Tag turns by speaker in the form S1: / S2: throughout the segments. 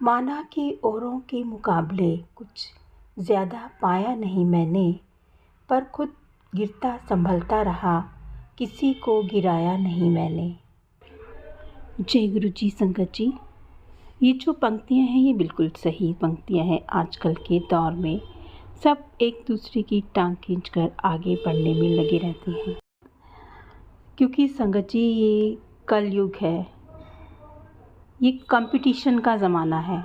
S1: माना कि औरों के मुकाबले कुछ ज़्यादा पाया नहीं मैंने, पर खुद गिरता संभलता रहा, किसी को गिराया नहीं मैंने। जय गुरु जी संगत जी। ये जो पंक्तियाँ हैं ये बिल्कुल सही पंक्तियाँ हैं। आजकल के दौर में सब एक दूसरे की टांग खींचकर आगे बढ़ने में लगे रहते हैं, क्योंकि संगत जी ये कलयुग है, ये कंपटीशन का ज़माना है।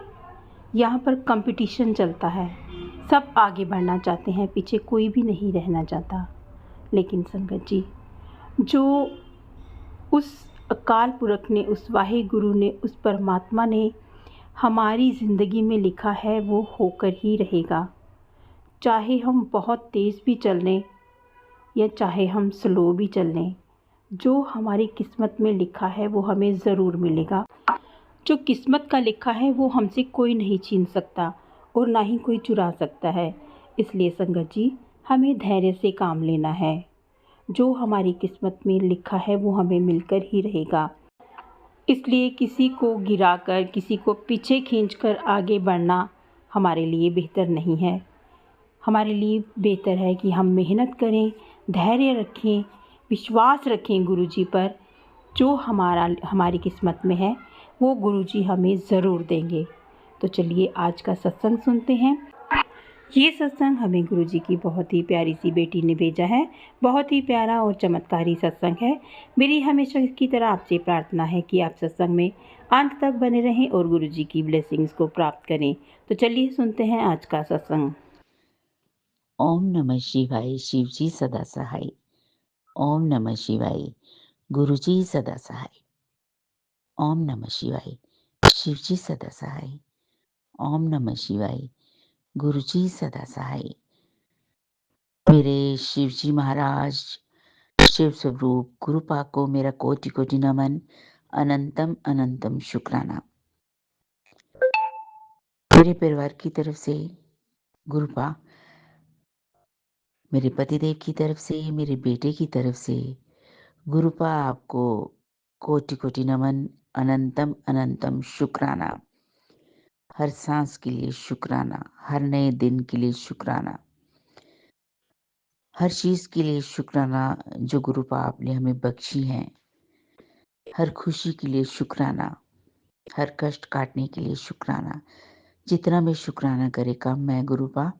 S1: यहाँ पर कंपटीशन चलता है, सब आगे बढ़ना चाहते हैं, पीछे कोई भी नहीं रहना चाहता। लेकिन संगत जी, जो उस अकाल पुरख ने, उस वाहे गुरु ने, उस परमात्मा ने हमारी ज़िंदगी में लिखा है वो होकर ही रहेगा। चाहे हम बहुत तेज़ भी चल लें या चाहे हम स्लो भी चल लें, जो हमारी किस्मत में लिखा है वो हमें ज़रूर मिलेगा। जो किस्मत का लिखा है वो हमसे कोई नहीं छीन सकता और ना ही कोई चुरा सकता है। इसलिए संगत जी, हमें धैर्य से काम लेना है। जो हमारी किस्मत में लिखा है वो हमें मिलकर ही रहेगा। इसलिए किसी को गिराकर, किसी को पीछे खींचकर आगे बढ़ना हमारे लिए बेहतर नहीं है। हमारे लिए बेहतर है कि हम मेहनत करें, धैर्य रखें, विश्वास रखें गुरु जी पर। जो हमारी किस्मत में है वो गुरु जी हमें ज़रूर देंगे। तो चलिए आज का सत्संग सुनते हैं। ये सत्संग हमें गुरु जी की बहुत ही प्यारी सी बेटी ने भेजा है। बहुत ही प्यारा और चमत्कारी सत्संग है। मेरी हमेशा की तरह आपसे प्रार्थना है कि आप सत्संग में अंत तक बने रहें और गुरु जी की ब्लेसिंग्स को प्राप्त करें। तो चलिए सुनते हैं आज का सत्संग।
S2: ओम नमः शिवाय। शिवजी सदा सहाय। ओम नमः शिवाय। गुरुजी सदा सहाय। ओम नमः शिवाय। शिवजी सदा सहाय। ओम नमः शिवाय। गुरुजी सदा सहाय। मेरे शिवजी महाराज, शिव स्वरूप गुरुपा को मेरा कोटि कोटि नमन, अनंतम अनंतम शुक्राना। मेरे परिवार की तरफ से गुरुपा, मेरे पतिदेव की तरफ से, मेरे बेटे की तरफ से गुरुपा आपको कोटि कोटि नमन, अनंतम अनंतम शुक्राना। हर सांस के लिए शुक्राना, हर नए दिन के लिए शुक्राना, हर चीज के लिए शुक्राना जो गुरुपा आपने हमें बख्शी है। हर खुशी के लिए शुक्राना, हर कष्ट काटने के लिए शुक्राना। जितना मैं शुक्राना करे कम है गुरुपा।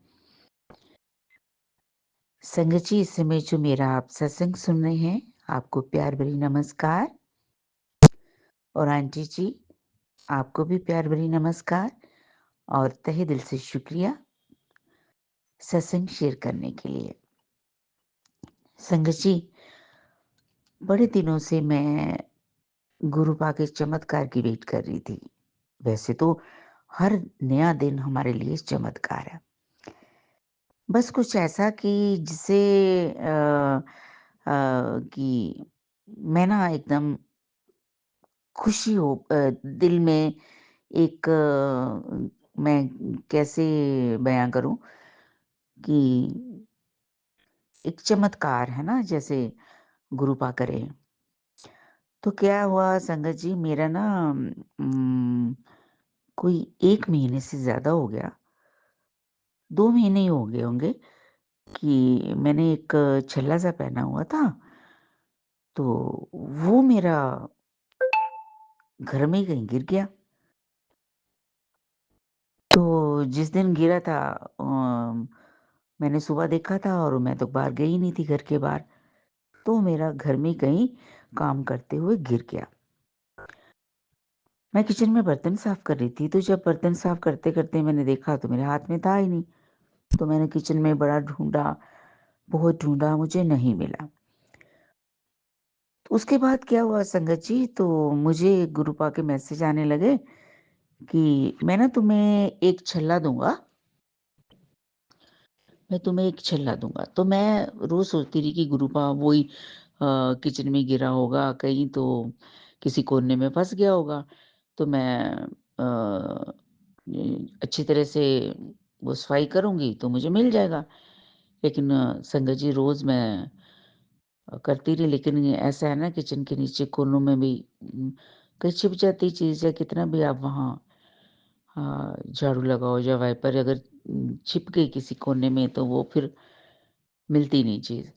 S2: संगत जी, इस समय जो मेरा आप सत्संग सुन रहे हैं, आपको प्यार भरी नमस्कार। और आंटी जी, आपको भी प्यार भरी नमस्कार और तहे दिल से शुक्रिया सत्संग शेयर करने के लिए। संगत जी, बड़े दिनों से मैं गुरुपा के चमत्कार की वेट कर रही थी। वैसे तो हर नया दिन हमारे लिए चमत्कार है। बस कुछ ऐसा कि जिसे कि मैं ना एकदम खुशी हो दिल में एक मैं कैसे बयां करूं कि एक चमत्कार है ना, जैसे गुरुपा करे। तो क्या हुआ संगत जी, मेरा ना कोई 1 महीने से ज़्यादा हो गया, 2 महीने ही हो गए होंगे कि मैंने एक छल्ला-सा पहना हुआ था, तो वो मेरा घर में ही कहीं गिर गया। तो जिस दिन गिरा था मैंने सुबह देखा था और मैं तो बाहर गई नहीं थी घर के बाहर, तो मेरा घर में ही कहीं काम करते हुए गिर गया। मैं किचन में बर्तन साफ कर रही थी, तो जब बर्तन साफ करते-करते मैंने देखा तो मेरे हाथ में था ही नहीं। तो मैंने किचन में बड़ा ढूँढा, बहुत ढूँढा, मुझे नहीं मिला। तो उसके बाद क्या हुआ संगत जी, तो मुझे गुरुपा के मैसेज आने लगे कि मैं ना तुम्हें एक छल्ला दूँगा, मैं तुम्हें एक छल्ला दूँगा। तो मैं रोज़ सोचती रही कि गुरुपा वही किचन में गिरा होगा, कहीं तो किसी कोने में फँस गया होगा। तो मैं अच्छी तरह से वो सफाई करूँगी तो मुझे मिल जाएगा। लेकिन संगत जी, रोज़ मैं करती रही, लेकिन ये ऐसा है ना, किचन के नीचे कोनों में भी कहीं छिप जाती चीज़ है, कितना भी आप वहाँ झाड़ू लगाओ या वाइपर अगर छिप गई किसी कोने में तो वो फिर मिलती नहीं चीज़।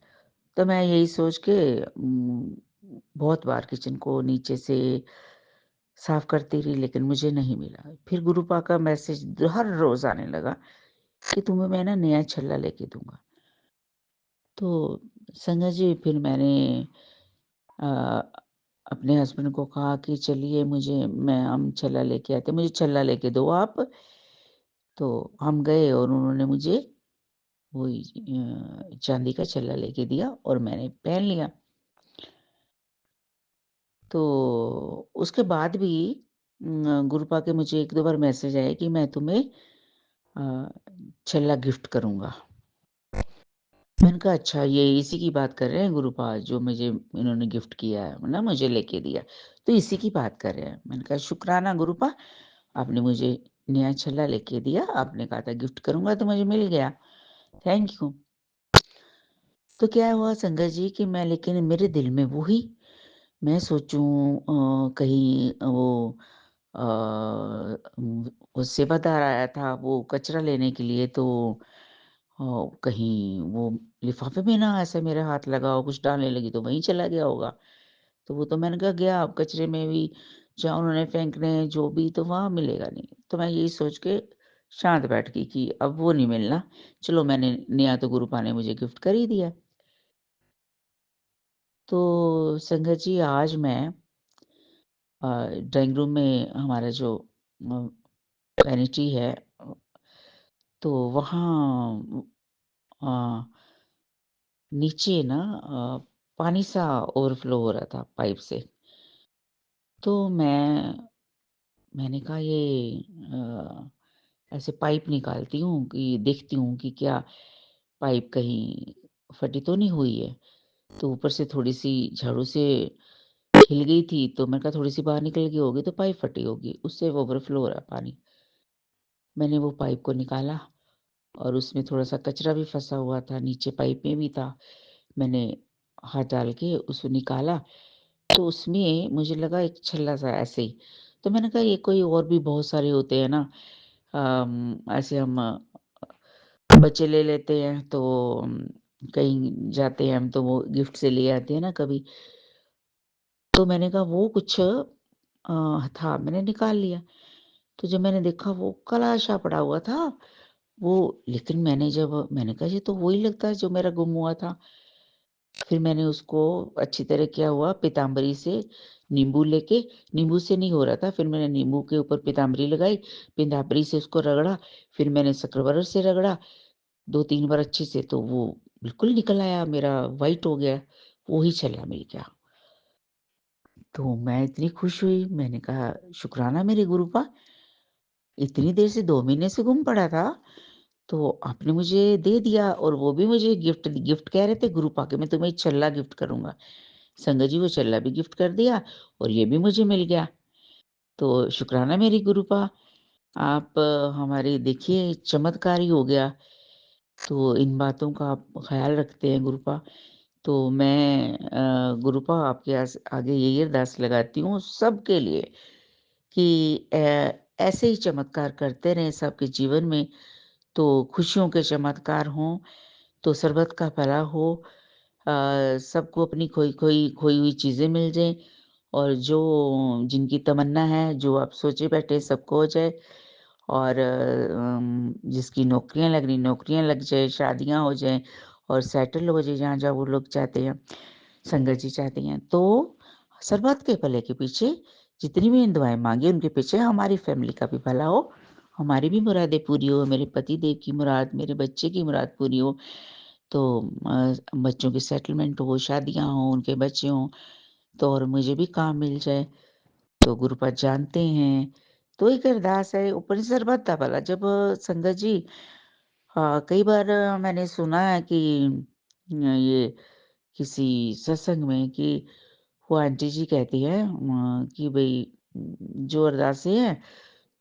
S2: तो मैं यही सोच के बहुत बार किचन को नीचे से साफ करती रही लेकिन मुझे नहीं मिला। फिर गुरुपा का मैसेज हर रोज़ आने लगा कि तुम्हें मैं ना नया छल्ला लेके दूँगा। तो संगा जी फिर मैंने अ, अपने हस्बैंड को कहा कि चलिए हम छल्ला लेके आते हैं, मुझे छल्ला लेके दो आप। तो हम गए और उन्होंने मुझे वही चांदी का छल्ला लेके दिया और मैंने पहन लिया। तो उसके बाद भी गुरुपा के मुझे 1-2 बार मैसेज आए कि मैं तुम्हें अ, छल्ला गिफ्ट करूँगा। मैंने कहा अच्छा ये इसी की बात कर रहे हैं गुरुपा जो मुझे इन्होंने गिफ्ट किया है ना मुझे लेके दिया, तो इसी की बात कर रहे हैं। मैंने कहा शुक्राना गुरुपा, आपने मुझे नया छल्ला लेके दिया, आपने कहा था गिफ्ट करूँगा तो मुझे मिल गया, थैंक यू। तो क्या हुआ संगत जी कि मैं लेकिन मेरे दिल में वही मैं सोचूँ कहीं अ, वो सेवादार आया था वो कचरा लेने के लिए तो अ, कहीं वो लिफ़ाफ़े में ना ऐसे मेरे हाथ लगा हो, कुछ डालने लगी तो वहीं चला गया होगा। तो वो तो मैंने कहा गया अब कचरे में भी जहाँ उन्होंने फेंकने जो भी तो वहाँ मिलेगा नहीं। तो मैं यही सोच के शांत बैठ गई कि अब वो नहीं मिलना। चलो मैंने नया तो गुरुपा ने मुझे गिफ्ट कर ही दिया। तो संगत जी आज मैं ड्राइंग रूम में हमारा जो अ, वैनिटी है तो वहाँ अ, नीचे ना पानी सा ओवरफ्लो हो रहा था पाइप से। तो मैंने कहा ये ऐसे पाइप निकालती हूँ कि देखती हूँ कि क्या पाइप कहीं फटी तो नहीं हुई है। तो ऊपर से थोड़ी-सी झाड़ू से हिल गई थी, तो मैंने कहा थोड़ी-सी बाहर निकल गई होगी तो पाइप फटी होगी, उससे ओवरफ्लो हो रहा है पानी। मैंने वो पाइप को निकाला और उसमें थोड़ा-सा कचरा भी फँसा हुआ था, नीचे पाइप में भी था। मैंने हाथ डाल के उसको निकाला, तो उसमें मुझे लगा एक छल्ला-सा ऐसे ही। तो मैंने कहा ये कोई और भी बहुत सारे होते हैं ना ऐसे हम बच्चे ले लेते हैं तो कहीं जाते हैं हम तो वो गिफ्ट से ले आते हैं ना कभी। तो मैंने कहा वो कुछ था, मैंने निकाल लिया। तो जब मैंने देखा वो काला-सा पड़ा हुआ था, वो लेकिन मैंने कहा ये तो वही लगता है जो मेरा गुम हुआ था। फिर मैंने उसको अच्छी तरह क्या हुआ पीतांबरी से नींबू लेके नींबू से नहीं हो रहा था, फिर मैंने नींबू के ऊपर पीतांबरी लगाई, पीतांबरी से उसको रगड़ा, फिर मैंने शक्कर से रगड़ा 2-3 बार अच्छे से तो वो बिल्कुल निकल आया मेरा व्हाइट हो गया, वो ही छल्ला मिल गया। तो मैं इतनी खुश हुई, मैंने कहा शुक्राना मेरे गुरुपा, इतनी देर से 2 महीने से गुम पड़ा था, तो आपने मुझे दे दिया और वो भी मुझे गिफ्ट गिफ्ट कह रहे थे गुरुपा के मैं तुम्हें छल्ला गिफ्ट करूँगा। संगत जी वो छल्ला भी गिफ्ट कर दिया और ये भी मुझे मिल गया। तो शुक्राना मेरी गुरुपा, आप हमारे देखिए चमत्कार ही हो गया। तो इन बातों का आप ख़्याल रखते हैं गुरुपा। तो मैं गुरुपा आपके आगे यही अरदास लगाती हूँ सबके लिए कि ऐसे ही चमत्कार करते रहें सबके जीवन में, तो खुशियों के चमत्कार हों, तो सर्बत का भला हो। सबको अपनी खोई हुई चीज़ें मिल जाएँ और जो जिनकी तमन्ना है, जो आप सोचे बैठे सबको हो जाए और जिसकी नौकरियाँ लग रही, नौकरियाँ लग जाए, शादियाँ हो जाएँ और सेटल हो जाए जहाँ-जहाँ वो लोग चाहते हैं, संगत जी चाहती हैं। तो सर्बत के भले के पीछे जितनी भी दुआएँ माँगी उनके पीछे हमारी फ़ैमिली का भी भला हो, हमारी भी मुरादें पूरी हो, मेरे पति देव की मुराद, मेरे बच्चे की मुराद पूरी हो। तो बच्चों की सेटलमेंट हो, शादियाँ हों, उनके बच्चे हों, तो और मुझे भी काम मिल जाए। तो गुरुपाद जानते हैं, तो एक अरदास है ऊपर से सर्बत का भला जब संगत जी कई बार मैंने सुना है कि ये किसी सत्संग में कि वो आंटी जी कहती हैं कि भई जो अरदासें हैं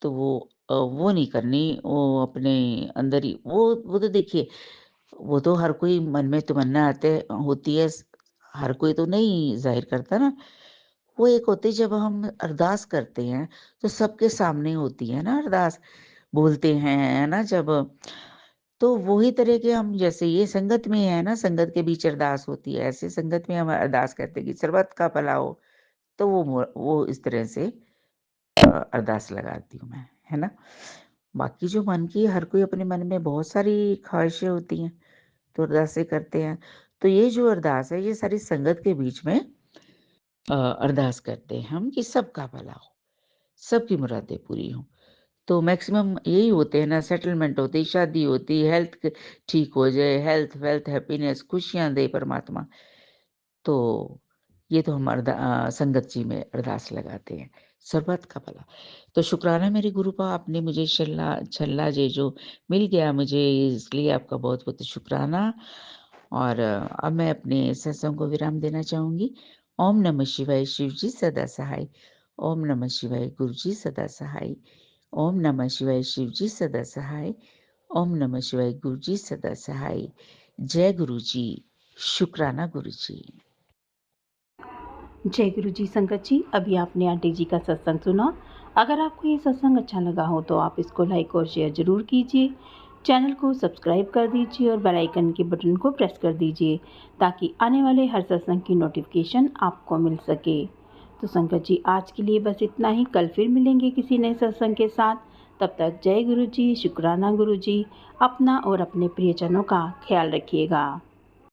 S2: तो वो नहीं करनी, वो अपने अंदर ही वो तो देखिए वो तो हर कोई मन में तमन्ना आते होती है, हर कोई तो नहीं ज़ाहिर करता ना, वो एक होती है जब हम अरदास करते हैं, तो सबके सामने होती है ना अरदास, बोलते हैं, है ना? जब तो वही तरह के हम जैसे ये संगत में है ना, संगत के बीच अरदास होती है, ऐसे संगत में हम अरदास करते हैं कि सर्बत का भला हो, तो वो इस तरह से अरदास लगाती हूँ मैं, है ना? बाकी जो मन की हर कोई अपने मन में बहुत सारी ख़्वाहिशें होती हैं, तो अरदासें करते हैं। तो ये जो अरदास है, ये सारी संगत के बीच में अरदास करते हैं हम कि सबका भला हो, सबकी मुरादें पूरी हों। तो मैक्सिमम यही होते हैं ना, सेटलमेंट होती है, शादी होती है, हेल्थ क ठीक हो जाए, हेल्थ, वेल्थ, हैप्पीनेस, खुशियाँ दे परमात्मा। तो ये तो हम संगत जी में अरदास लगाते हैं, सर्बत का भला। तो शुक्राना मेरे गुरु का, आपने मुझे छल्ला छल्ला ये जो मिल गया मुझे, इसलिए आपका बहुत-बहुत शुक्राना। और अब मैं अपने सत्संग को विराम देना चाहूँगी। ओम नमः शिवाय, शिव जी सदा सहाय। ओम नमः शिवाय, गुरु जी सदा सहाय। ओम नमः शिवाय, शिव जी सदा सहाय। ओम नमः शिवाय, गुरु जी सदा सहाय। जय गुरु जी, शुक्राना गुरु जी।
S1: जय गुरु जी। संगत जी, अभी आपने आंटी जी का सत्संग सुना। अगर आपको ये सत्संग अच्छा लगा हो तो आप इसको लाइक और शेयर ज़रूर कीजिए। चैनल को सब्सक्राइब कर दीजिए और बेल आइकन के बटन को प्रेस कर दीजिए ताकि आने वाले हर सत्संग की नोटिफिकेशन आपको मिल सके। तो संगत जी, आज के लिए बस इतना ही। कल फिर मिलेंगे किसी नए सत्संग के साथ। तब तक जय गुरु जी, शुक्राना गुरु जी। अपना और अपने प्रियजनों का ख्याल रखिएगा।